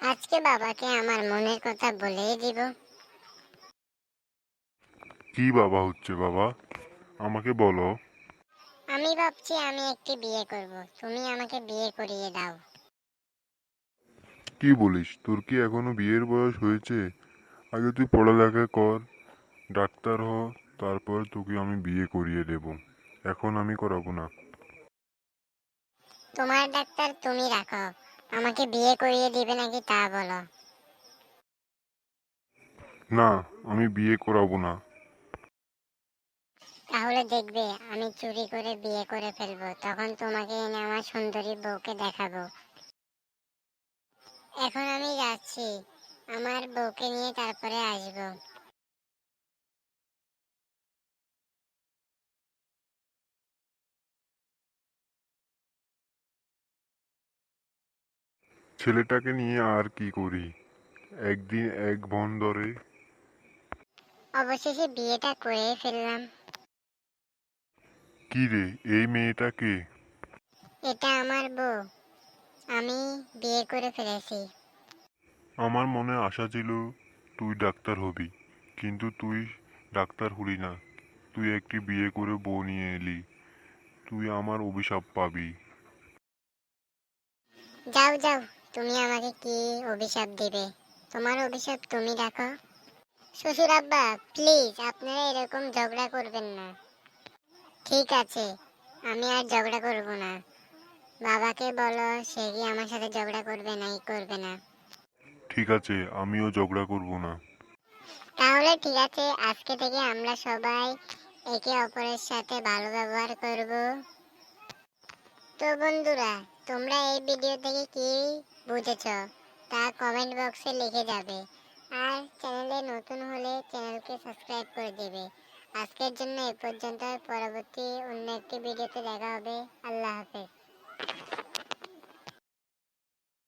আজকে বাবাকে আমার মনের কথা বলেই দিব। কি বাবা হচ্ছে বাবা? আমাকে বলো। আমি ভাবছি আমি একটি বিয়ে করব, তুমি আমাকে বিয়ে করিয়ে দাও। কি বলিস? তোর কি এখনো বিয়ের বয়স হয়েছে? আগে তুই পড়ালেখা কর, ডাক্তার হ, তারপর তোকে আমি বিয়ে করিয়ে দেব। এখন আমি করাবো না। তোমার ডাক্তার তুমি রাখো, আমাকে বিয়ে করিয়ে দিবে নাকি তা বলো। না, আমি বিয়ে করাবো না। তাহলে দেখবে আমি চুরি করে বিয়ে করে ফেলবো, তখন তোমাকে এনে আমার সুন্দরী বউকে দেখাবো। এখন আমি যাচ্ছি, আমার বউকে নিয়ে তারপরে আসবো। ছেলেটাকে নিয়ে আর কি করি? একদিন এক বন ধরে। অবশেষে বিয়েটা করে ফেললাম। কি রে, এই মেয়েটা কে? এটা আমার বউ, আমি বিয়ে করে ফেলেছি। আমার মনে আশা ছিল তুই ডাক্তার হবি, কিন্তু তুই ডাক্তার হলি না। তুই একটি বিয়ে করে বউ নিয়ে এলি। তুই আমার অভিশাপ পাবি। যাও যাও, তুমি আমাকে কি অভিশাপ দিবে? তোমার অভিশাপ তুমি রাখো। শ্বশুর আব্বা, প্লিজ আপনারা এরকম ঝগড়া করবেন না। ঠিক আছে, আমি আর ঝগড়া করব না। বাবাকে বলো সে কি আমার সাথে ঝগড়া করবে নাই করবে না। ঠিক আছে, আমিও ঝগড়া করব না। তাহলে ঠিক আছে, আজকে থেকে আমরা সবাই একে অপরের সাথে ভালো ব্যবহার করব। তো বন্ধুরা, তোমরা এই ভিডিও থেকে কি বুঝেছো তা কমেন্ট বক্সে লিখে যাবে। আর চ্যানেলে নতুন হলে চ্যানেলকে সাবস্ক্রাইব করে দেবে। আজকের জন্য এ পর্যন্ত, পরবর্তী অন্য একটি ভিডিওতে দেখা হবে। আল্লাহ হাফেজ।